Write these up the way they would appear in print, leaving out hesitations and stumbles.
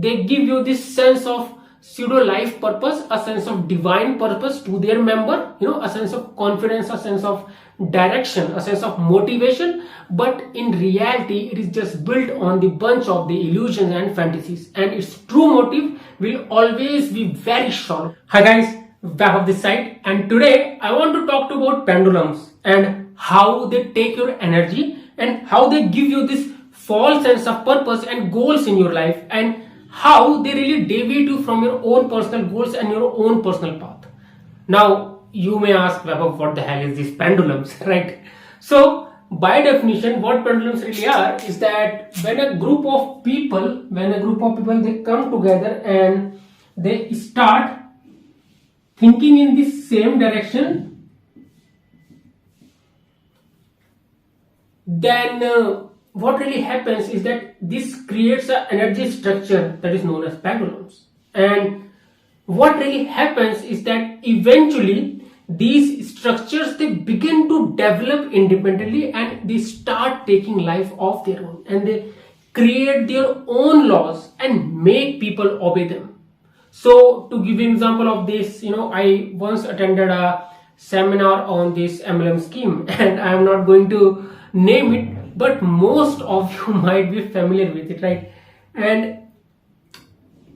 they give you this sense of pseudo-life purpose, a sense of divine purpose to their member, a sense of confidence, a sense of direction, a sense of motivation. But in reality, it is just built on the bunch of the illusions and fantasies, and its true motive will always be very shallow. Hi guys, back of this side, and today I want to talk about pendulums and how they take your energy and how they give you this false sense of purpose and goals in your life, and how they really deviate you from your own personal goals and your own personal path. Now, you may ask, Vaibhav, what the hell is these pendulums, right? So, by definition, what pendulums really are is that when a group of people, they come together and they start thinking in the same direction, then what really happens is that this creates an energy structure that is known as pendulums. And what really happens is that eventually these structures, they begin to develop independently and they start taking life of their own, and they create their own laws and make people obey them. So to give you an example of this, I once attended a seminar on this MLM scheme, and I am not going to name it, but most of you might be familiar with it, right? And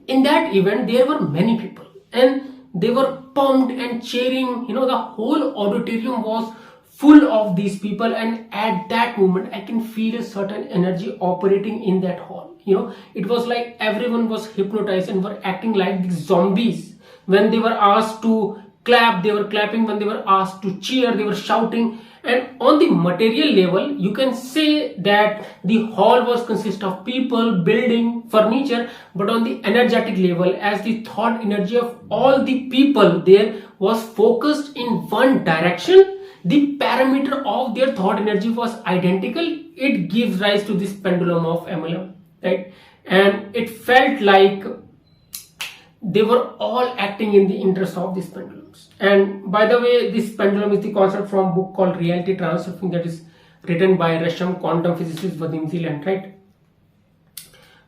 in that event, there were many people and they were pumped and cheering. The whole auditorium was full of these people, and at that moment, I can feel a certain energy operating in that hall. It was like everyone was hypnotized and were acting like these zombies. When they were asked to clap, they were clapping. When they were asked to cheer, they were shouting. And on the material level, you can say that the hall was consist of people, building, furniture, but on the energetic level, as the thought energy of all the people there was focused in one direction, the parameter of their thought energy was identical. It gives rise to this pendulum of MLM, right? And it felt like they were all acting in the interest of these pendulums. And by the way, this pendulum is the concept from a book called Reality Transurfing that is written by Russian quantum physicist Vadim Zeland, right?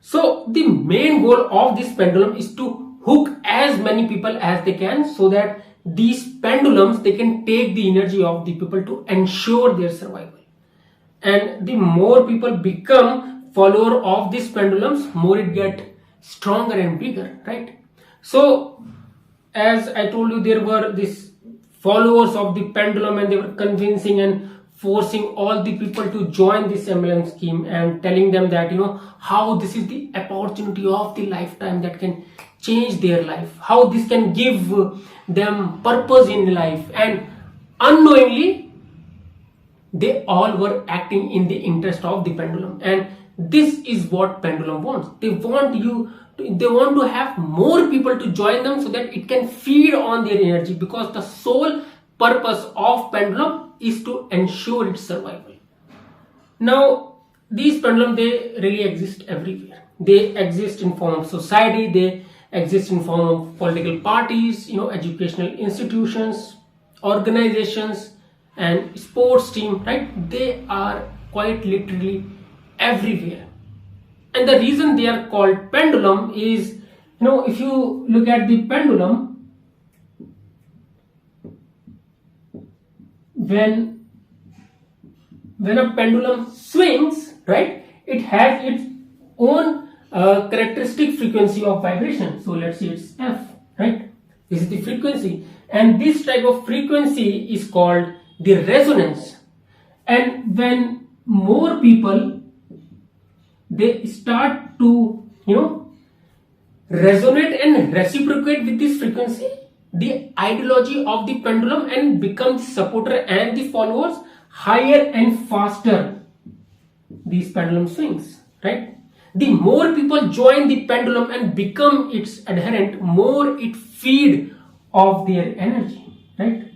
So the main goal of this pendulum is to hook as many people as they can, so that these pendulums, they can take the energy of the people to ensure their survival. And the more people become follower of these pendulums, more it get stronger and bigger, right? So, as I told you, there were these followers of the pendulum, and they were convincing and forcing all the people to join this MLM scheme and telling them that, how this is the opportunity of the lifetime that can change their life, how this can give them purpose in life. And unknowingly, they all were acting in the interest of the pendulum. And this is what pendulum wants. They want to have more people to join them so that it can feed on their energy, because the sole purpose of pendulum is to ensure its survival. Now, these pendulums, they really exist everywhere. They exist in form of society, they exist in form of political parties, educational institutions, organizations, and sports team, right? They are quite literally everywhere. And the reason they are called pendulum is, if you look at the pendulum, when a pendulum swings, right, it has its own characteristic frequency of vibration. So let's say it's F, right? This is the frequency, and this type of frequency is called the resonance. And when more people, they start to resonate and reciprocate with this frequency, the ideology of the pendulum, and become the supporter and the followers, higher and faster these pendulum swings, right? The more people join the pendulum and become its adherent, more it feed of their energy, right?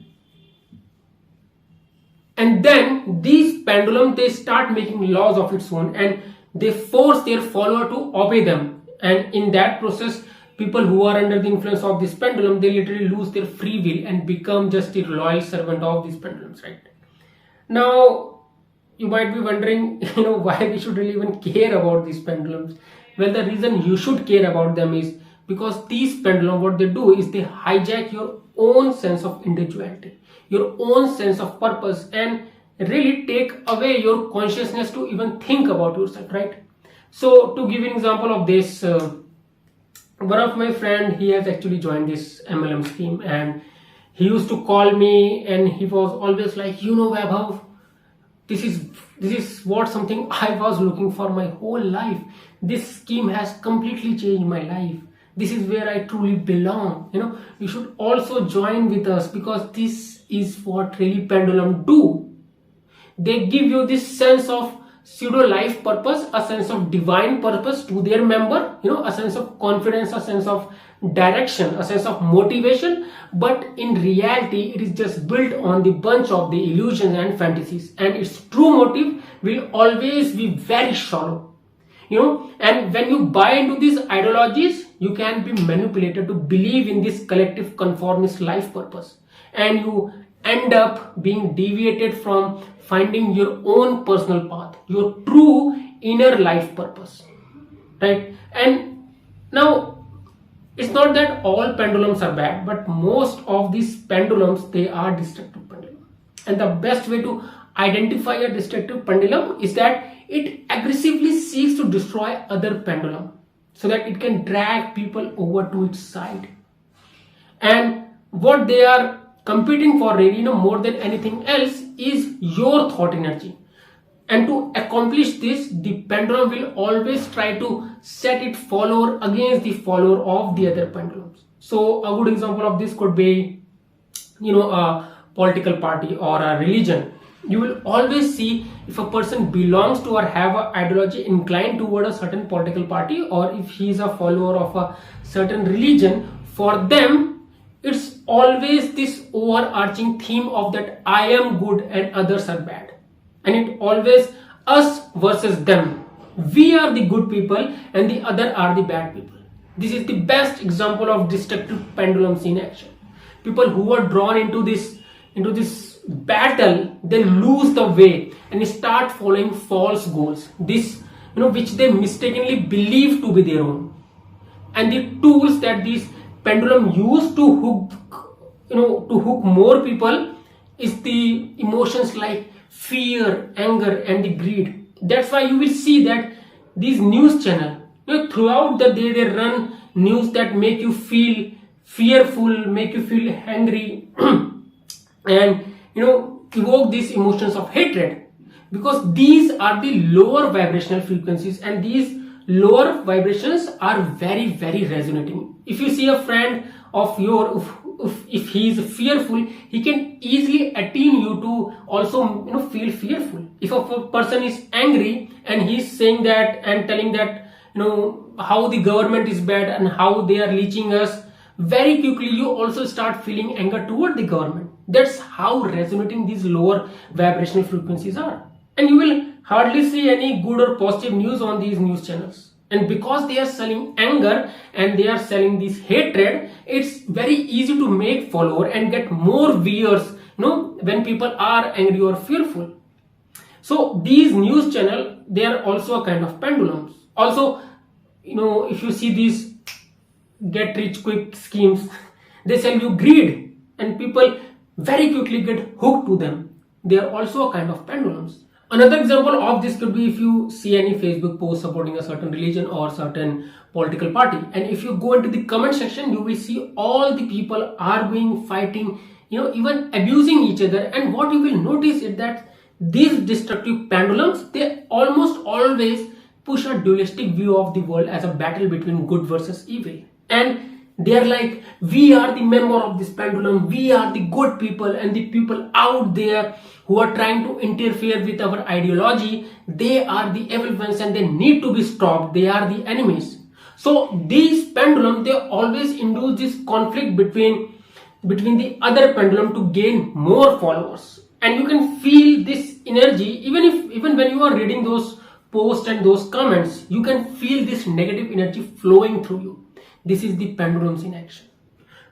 And then these pendulums, they start making laws of its own, and they force their follower to obey them. And in that process, people who are under the influence of this pendulum, they literally lose their free will and become just a loyal servant of these pendulums, right? Now, you might be wondering, why we should really even care about these pendulums. Well, the reason you should care about them is because these pendulum, what they do is they hijack your own sense of individuality, your own sense of purpose, and really take away your consciousness to even think about yourself, right? So to give you an example of this, one of my friend, he has actually joined this MLM scheme, and he used to call me and he was always like, you know, Vaibhav, this is what something I was looking for my whole life. This scheme has completely changed my life. This is where I truly belong. You know, you should also join with us because this is what really pendulum do. They give you this sense of pseudo-life purpose, a sense of divine purpose to their member, you know, a sense of confidence, a sense of direction, a sense of motivation. But in reality, it is just built on the bunch of the illusions and fantasies, and its true motive will always be very shallow, you know. And when you buy into these ideologies, you can be manipulated to believe in this collective conformist life purpose, and you end up being deviated from finding your own personal path, your true inner life purpose, right? And now, it's not that all pendulums are bad, but most of these pendulums, they are destructive pendulum. And the best way to identify a destructive pendulum is that it aggressively seeks to destroy other pendulum so that it can drag people over to its side. And what they are competing for really, you know, more than anything else is your thought energy. And to accomplish this, the pendulum will always try to set its follower against the follower of the other pendulums. So a good example of this could be, you know, a political party or a religion. You will always see if a person belongs to or have an ideology inclined toward a certain political party, or if he is a follower of a certain religion. For them, it's always this overarching theme of that I am good and others are bad. And it always us versus them. We are the good people and the other are the bad people. This is the best example of destructive pendulums in action. People who are drawn into this battle, they lose the way and start following false goals. This, you know, which they mistakenly believe to be their own. And the tools that these pendulum use to hook more people is the emotions like fear, anger, and the greed. That's why you will see that these news channel, you know, throughout the day they run news that make you feel fearful, make you feel angry, and, you know, evoke these emotions of hatred, because these are the lower vibrational frequencies, and these lower vibrations are very, very resonating. If you see a friend of yours, if he is fearful, he can easily attune you to also, you know, feel fearful. If a person is angry and he is saying that and telling that, you know, how the government is bad and how they are leeching us, very quickly you also start feeling anger toward the government. That's how resonating these lower vibrational frequencies are. And you will hardly see any good or positive news on these news channels. And because they are selling anger and they are selling this hatred, it's very easy to make follower and get more viewers, you know, when people are angry or fearful. So these news channel, they are also a kind of pendulums. Also, you know, if you see these get rich quick schemes, they sell you greed and people very quickly get hooked to them. They are also a kind of pendulums. Another example of this could be if you see any Facebook post supporting a certain religion or certain political party, and if you go into the comment section, you will see all the people arguing, fighting, you know, even abusing each other. And what you will notice is that these destructive pendulums, they almost always push a dualistic view of the world as a battle between good versus evil. And they are like, we are the member of this pendulum, we are the good people, and the people out there who are trying to interfere with our ideology, they are the evil ones and they need to be stopped, they are the enemies. So these pendulums, they always induce this conflict between the other pendulum to gain more followers. And you can feel this energy, even when you are reading those posts and those comments, you can feel this negative energy flowing through you. This is the pendulums in action.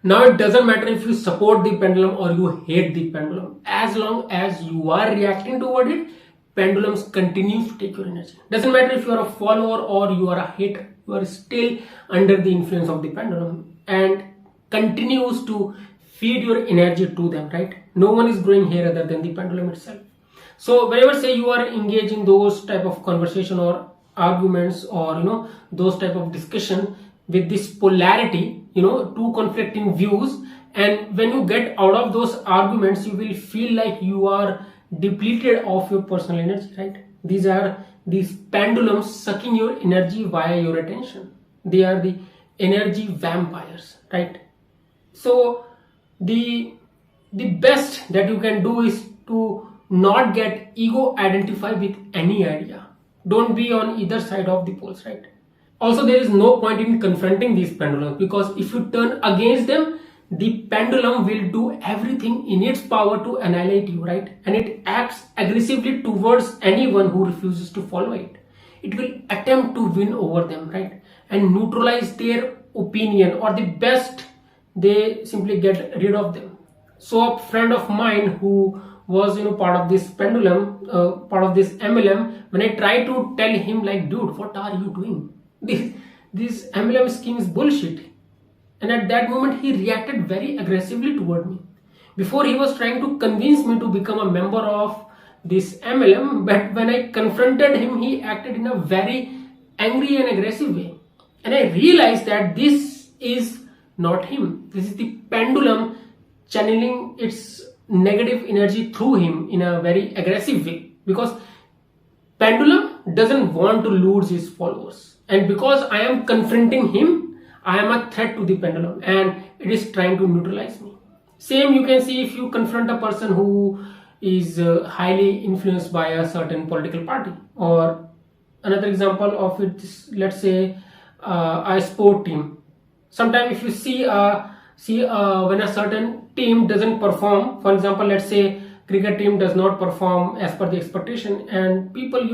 Now it doesn't matter if you support the pendulum or you hate the pendulum. As long as you are reacting toward it, pendulums continues to take your energy. Doesn't matter if you are a follower or you are a hater. You are still under the influence of the pendulum and continues to feed your energy to them, right? No one is growing here other than the pendulum itself. So whenever say you are engaged in those type of conversation or arguments, or those type of discussion with this polarity, two conflicting views, and when you get out of those arguments, you will feel like you are depleted of your personal energy, right? These are these pendulums sucking your energy via your attention. They are the energy vampires, right? So the best that you can do is to not get ego identified with any idea. Don't be on either side of the poles, right? Also, there is no point in confronting these pendulums, because if you turn against them, the pendulum will do everything in its power to annihilate you, right? And it acts aggressively towards anyone who refuses to follow it. It will attempt to win over them, right? And neutralize their opinion, or the best, they simply get rid of them. So a friend of mine who was part of this pendulum, part of this MLM, when I tried to tell him like, dude, what are you doing? This MLM scheme is bullshit. And at that moment he reacted very aggressively toward me. Before, he was trying to convince me to become a member of this MLM, but when I confronted him, he acted in a very angry and aggressive way. And I realized that this is not him. This is the pendulum channeling its negative energy through him in a very aggressive way, because pendulum doesn't want to lose his followers, and because I am confronting him, I am a threat to the pendulum and it is trying to neutralize me. Same you can see if you confront a person who is highly influenced by a certain political party. Or another example of it is, let's say a sport team. Sometimes if you see when a certain team doesn't perform, for example, let's say cricket team does not perform as per the expectation, and people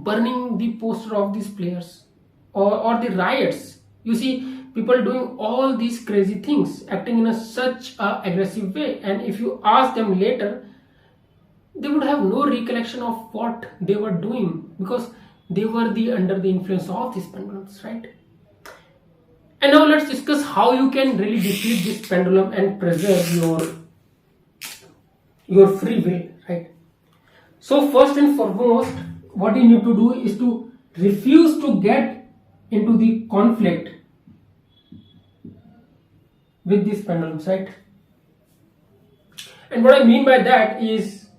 burning the poster of these players, or the riots. You see people doing all these crazy things, acting in such a aggressive way, and if you ask them later, they would have no recollection of what they were doing, because they were under the influence of these pendulums, right? And now let's discuss how you can really defeat this pendulum and preserve your free will, right? So first and foremost, what you need to do is to refuse to get into the conflict with these pendulums, right? And what I mean by that is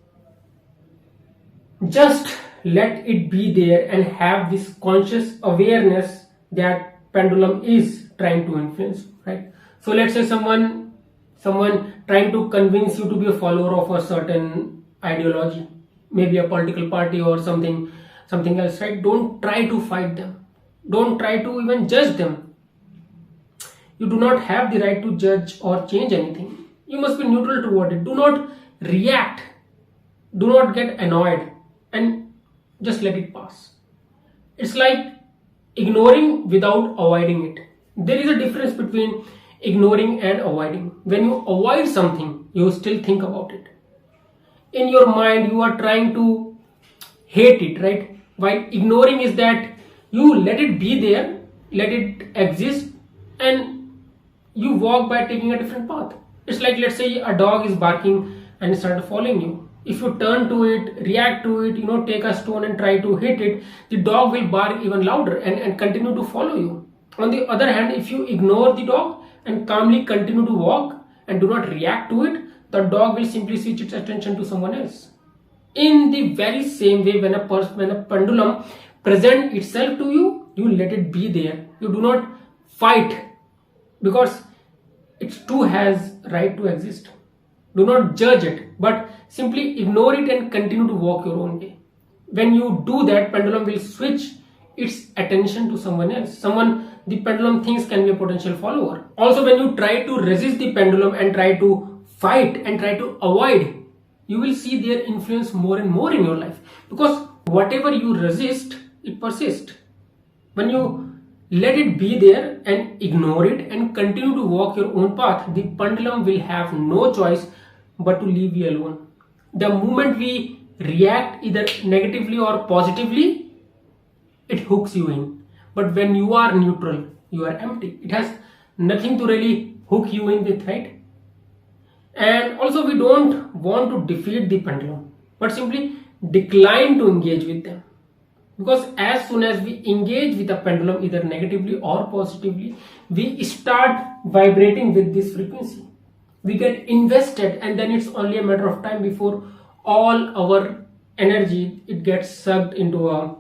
just let it be there and have this conscious awareness that pendulum is trying to influence, right? So let's say someone trying to convince you to be a follower of a certain ideology, maybe a political party or something else, right? Don't try to fight them. Don't try to even judge them. You do not have the right to judge or change anything. You must be neutral toward it. Do not react. Do not get annoyed and just let it pass. It's like ignoring without avoiding it. There is a difference between ignoring and avoiding. When you avoid something, you still think about it. In your mind, you are trying to hate it, right? While ignoring is that you let it be there, let it exist, and you walk by taking a different path. It's like, let's say a dog is barking and it started following you. If you turn to it, react to it, take a stone and try to hit it, the dog will bark even louder and continue to follow you. On the other hand, if you ignore the dog and calmly continue to walk and do not react to it, the dog will simply switch its attention to someone else. In the very same way, when a pendulum presents itself to you, you let it be there. You do not fight, because it too has right to exist. Do not judge it, but simply ignore it and continue to walk your own way. When you do that, pendulum will switch its attention to someone else. Someone the pendulum thinks can be a potential follower. Also, when you try to resist the pendulum and try to fight and try to avoid, you will see their influence more and more in your life, because whatever you resist, it persists. When you let it be there and ignore it and continue to walk your own path, the pendulum will have no choice but to leave you alone. The moment we react either negatively or positively, it hooks you in. but when you are neutral, you are empty. It has nothing to really hook you in with, right? And also we don't want to defeat the pendulum, but simply decline to engage with them. Because as soon as we engage with the pendulum, either negatively or positively, we start vibrating with this frequency. We get invested, and then it's only a matter of time before all our energy, it gets sucked into a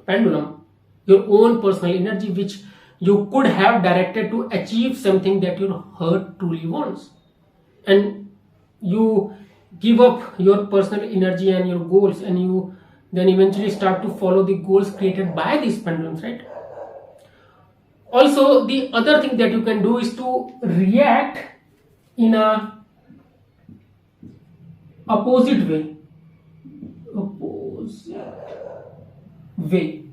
pendulum, your own personal energy, which you could have directed to achieve something that your heart truly wants. And you give up your personal energy and your goals, and you then eventually start to follow the goals created by these pendulums, right? Also, the other thing that you can do is to react in a opposite way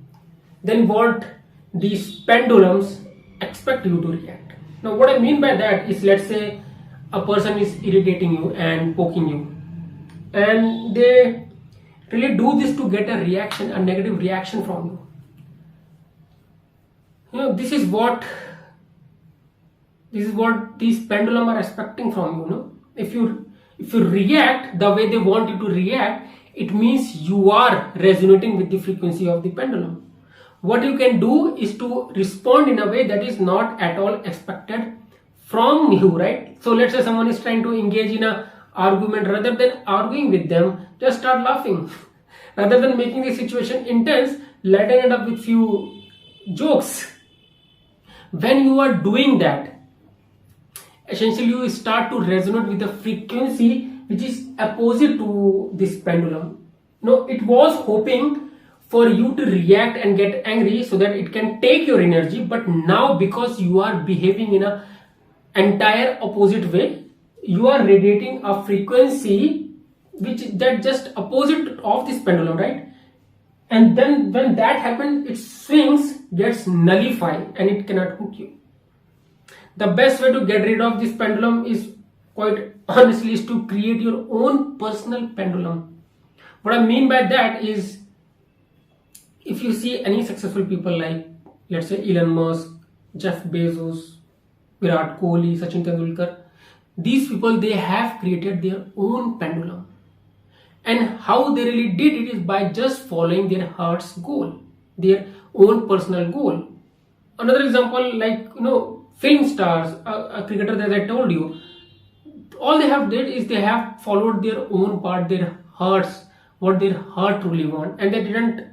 than what these pendulums expect you to react. Now what I mean by that is, let's say a person is irritating you and poking you, and they really do this to get a reaction, a negative reaction from you. This is what these pendulum are expecting from you. If you react the way they want you to react, it means you are resonating with the frequency of the pendulum. What you can do is to respond in a way that is not at all expected from you, right? So let's say someone is trying to engage in a argument. Rather than arguing with them, just start laughing. Rather than making the situation intense, lighten it up with few jokes. When you are doing that, essentially you start to resonate with the frequency which is opposite to this pendulum. It was hoping for you to react and get angry so that it can take your energy, but now because you are behaving in a entire opposite way, you are radiating a frequency which that just opposite of this pendulum, right? And then when that happens, its swings gets nullified and it cannot hook you. The best way to get rid of this pendulum is, quite honestly, is to create your own personal pendulum. What I mean by that is, if you see any successful people like, let's say, Elon Musk, Jeff Bezos, Virat Kohli, Sachin Tendulkar, these people, they have created their own pendulum. And how they really did it is by just following their heart's goal, their own personal goal. Another example, like, film stars, a cricketer that I told you, all they have did is they have followed their own part, their hearts, what their heart truly want, and they didn't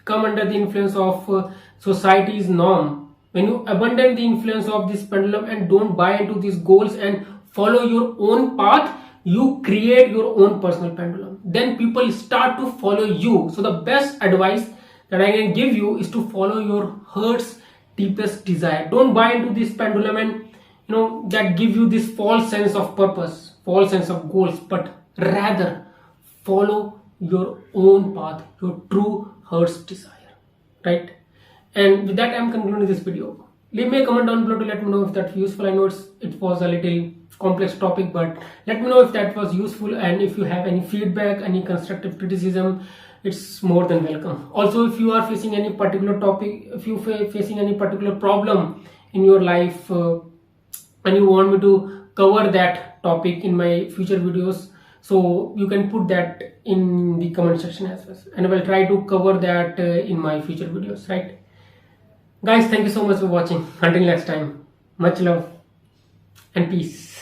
come under the influence of society's norm. When you abandon the influence of this pendulum and don't buy into these goals and follow your own path, you create your own personal pendulum. Then people start to follow you. So the best advice that I can give you is to follow your heart's deepest desire. Don't buy into this pendulum and that give you this false sense of purpose, false sense of goals, but rather follow your own path, your true heart's desire, right? And with that, I'm concluding this video. Leave me a comment down below to let me know if that's useful. I know it was a little complex topic, but let me know if that was useful, and if you have any feedback, any constructive criticism, it's more than welcome. Also, if you are facing any particular topic, if you facing any particular problem in your life and you want me to cover that topic in my future videos, so you can put that in the comment section as well, and I will try to cover that in my future videos, right? Guys, thank you so much for watching. Until next time, much love and peace.